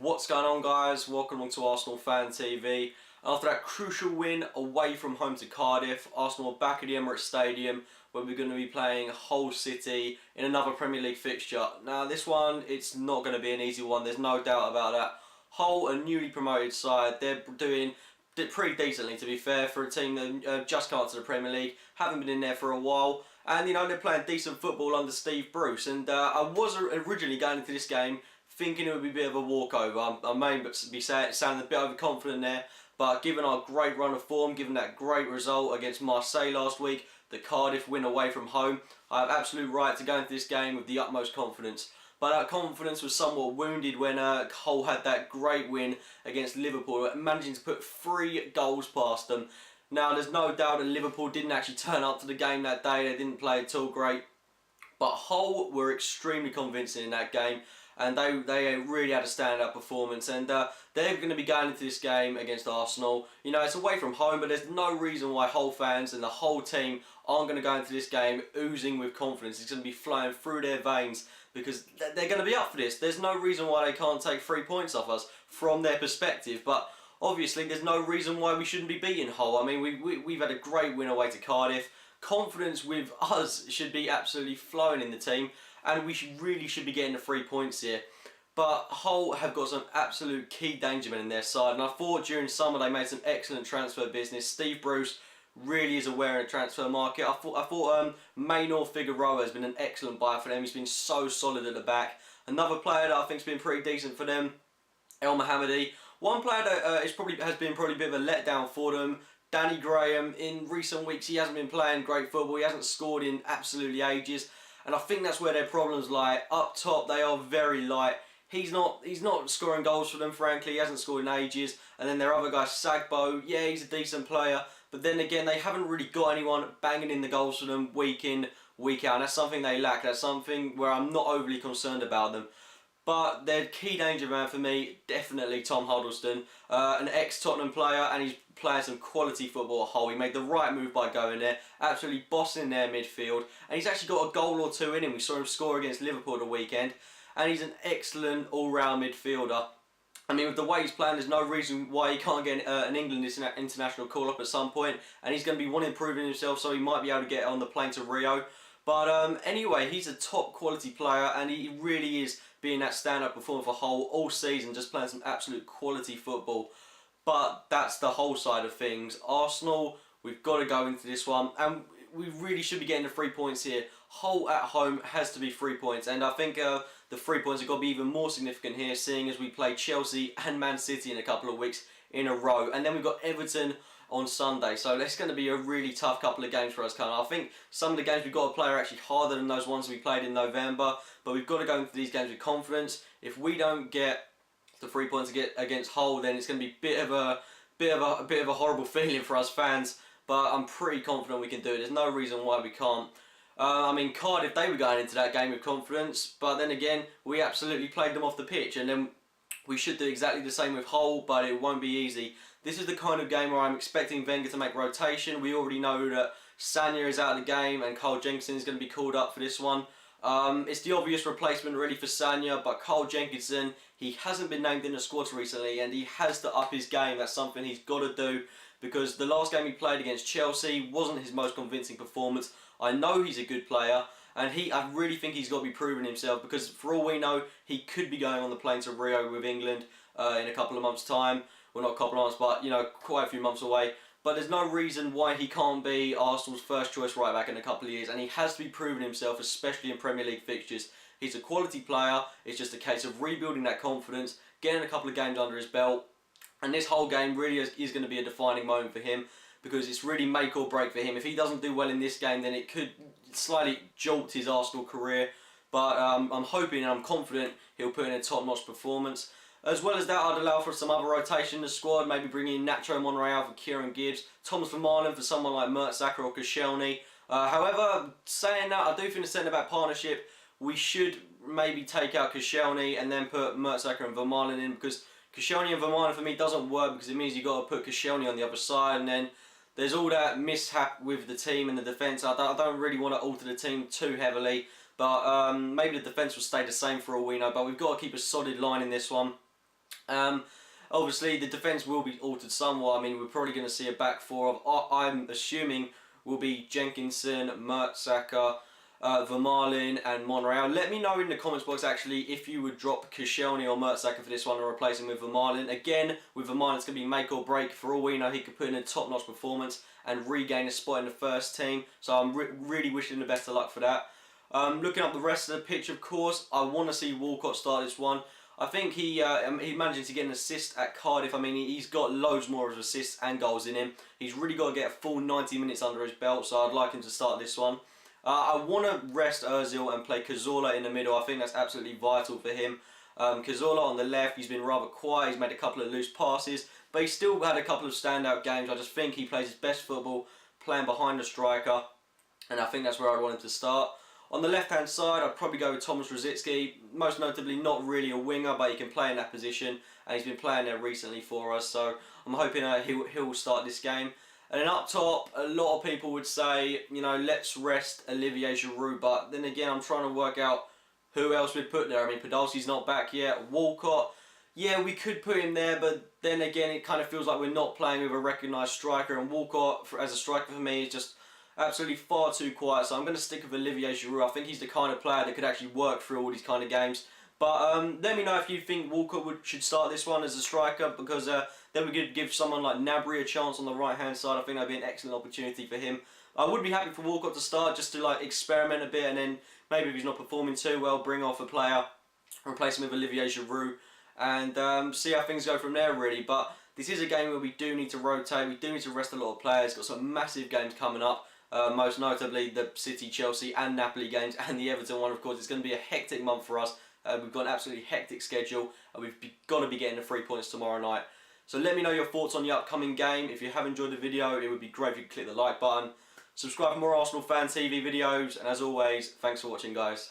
What's going on, guys? Welcome on to Arsenal Fan TV. After that crucial win away from home to Cardiff, Arsenal are back at the Emirates Stadium where we're going to be playing Hull City in another Premier League fixture. Now this one, it's not going to be an easy one, there's no doubt about that. Hull, a newly promoted side, they're doing pretty decently, to be fair, for a team that just come up to the Premier League, haven't been in there for a while, and you know, they're playing decent football under Steve Bruce. And I was originally going into this game thinking it would be a bit of a walkover. I may be sounding a bit overconfident there, but given our great run of form, given that great result against Marseille last week, the Cardiff win away from home, I have absolute right to go into this game with the utmost confidence. But that confidence was somewhat wounded when Hull had that great win against Liverpool, managing to put 3 goals past them. Now, there's no doubt that Liverpool didn't actually turn up to the game that day. They didn't play at all great. But Hull were extremely convincing in that game, and they really had a standout performance. And they're going to be going into this game against Arsenal. You know, it's away from home, but there's no reason why Hull fans and the whole team aren't going to go into this game oozing with confidence. It's going to be flowing through their veins because they're going to be up for this. There's no reason why they can't take 3 points off us from their perspective. But obviously, there's no reason why we shouldn't be beating Hull. I mean, we've had a great win away to Cardiff. Confidence with us should be absolutely flowing in the team, and we really should be getting the 3 points here. But Hull have got some absolute key danger men in their side, and I thought during summer they made some excellent transfer business. Steve Bruce really is aware of the transfer market. I thought Maynor Figueroa has been an excellent buy for them. He's been so solid at the back. Another player that I think has been pretty decent for them, El Mohammadi. One player that has been probably a bit of a letdown for them, Danny Graham. In recent weeks he hasn't been playing great football, he hasn't scored in absolutely ages, and I think that's where their problems lie. Up top they are very light. He's not scoring goals for them, frankly. He hasn't scored in ages. And then their other guy, Sagbo, yeah, he's a decent player, but then again they haven't really got anyone banging in the goals for them week in, week out, and that's something they lack. That's something where I'm not overly concerned about them. But their key danger man for me, definitely Tom Huddlestone, an ex-Tottenham player, and he's playing some quality football at Hull. He made the right move by going there, absolutely bossing their midfield, and he's actually got a goal or 2 in him. We saw him score against Liverpool the weekend, and he's an excellent all-round midfielder. I mean, with the way he's playing, there's no reason why he can't get an England international call-up at some point, and he's going to be wanting to prove himself, so he might be able to get on the plane to Rio. But anyway, he's a top quality player, and he really is being that stand-up performer for Hull all season, just playing some absolute quality football. But that's the whole side of things. Arsenal, we've got to go into this one, and we really should be getting the 3 points here. Hull at home has to be 3 points, and I think the 3 points have got to be even more significant here, seeing as we play Chelsea and Man City in a couple of weeks in a row, and then we've got Everton on Sunday, so it's going to be a really tough couple of games for us coming. I think some of the games we've got to play are actually harder than those ones we played in November, but we've got to go into these games with confidence. If we don't get the 3 points against Hull, then it's going to be a bit of a horrible feeling for us fans. But I'm pretty confident we can do it. There's no reason why we can't. I mean, Cardiff, they were going into that game with confidence, but then again, we absolutely played them off the pitch, and then we should do exactly the same with Hull, but it won't be easy. This is the kind of game where I'm expecting Wenger to make rotation. We already know that Sagna is out of the game and Carl Jenkinson is going to be called up for this one. It's the obvious replacement really for Sagna, but Carl Jenkinson, he hasn't been named in the squad recently, and he has to up his game. That's something he's got to do, because the last game he played against Chelsea wasn't his most convincing performance. I know he's a good player, and I really think he's got to be proving himself, because for all we know, he could be going on the plane to Rio with England in a couple of months' time. Well, not a couple of months, but you know, quite a few months away. But there's no reason why he can't be Arsenal's first choice right back in a couple of years, and he has to be proving himself, especially in Premier League fixtures. He's a quality player. It's just a case of rebuilding that confidence, getting a couple of games under his belt, and this whole game really is going to be a defining moment for him, because it's really make or break for him. If he doesn't do well in this game, then it could slightly jolt his Arsenal career. But I'm hoping and I'm confident he'll put in a top-notch performance. As well as that, I'd allow for some other rotation in the squad, maybe bring in Nacho Monreal for Kieran Gibbs, Thomas Vermaelen for someone like Mertesacker or Koscielny. However, saying that, I do think the centre-back partnership, we should maybe take out Koscielny and then put Mertesacker and Vermaelen in, because Koscielny and Vermaelen for me doesn't work, because it means you've got to put Koscielny on the other side, and then there's all that mishap with the team and the defence. I don't really want to alter the team too heavily, but maybe the defence will stay the same for all we know, but we've got to keep a solid line in this one. Um, Obviously, the defence will be altered somewhat. I mean, we're probably going to see a back four of, I'm assuming, will be Jenkinson, Mertesacker, Vermaelen and Monreal. Let me know in the comments box actually if you would drop Koscielny or Mertesacker for this one and replace him with Vermaelen. Again, with Vermaelen it's going to be make or break. For all we know, he could put in a top-notch performance and regain a spot in the first team. So I'm really wishing him the best of luck for that. Looking up the rest of the pitch, of course, I want to see Walcott start this one. I think he managed to get an assist at Cardiff. I mean, he's got loads more of assists and goals in him. He's really got to get a full 90 minutes under his belt, so I'd like him to start this one. I want to rest Ozil and play Cazorla in the middle. I think that's absolutely vital for him. Cazorla on the left, he's been rather quiet. He's made a couple of loose passes, but he's still had a couple of standout games. I just think he plays his best football playing behind the striker, and I think that's where I want him to start. On the left-hand side, I'd probably go with Thomas Rosicky. Most notably, not really a winger, but he can play in that position, and he's been playing there recently for us. So I'm hoping he'll start this game. And then up top, a lot of people would say, you know, let's rest Olivier Giroud. But then again, I'm trying to work out who else we'd put there. I mean, Podolski's not back yet. Walcott, yeah, we could put him there, but then again, it kind of feels like we're not playing with a recognised striker. And Walcott, as a striker for me, is just absolutely far too quiet. So I'm going to stick with Olivier Giroud. I think he's the kind of player that could actually work through all these kind of games. But let me know if you think Walcott should start this one as a striker, because then we could give someone like Gnabry a chance on the right hand side. I think that'd be an excellent opportunity for him. I would be happy for Walcott to start, just to like experiment a bit, and then maybe if he's not performing too well, bring off a player, replace him with Olivier Giroud, and see how things go from there really. But this is a game where we do need to rotate, we do need to rest a lot of players. Got some massive games coming up. Most notably the City, Chelsea and Napoli games, and the Everton one, of course. It's going to be a hectic month for us. We've got an absolutely hectic schedule, and we've got to be getting the 3 points tomorrow night. So let me know your thoughts on the upcoming game. If you have enjoyed the video, it would be great if you could click the like button. Subscribe for more Arsenal Fan TV videos, and as always, thanks for watching, guys.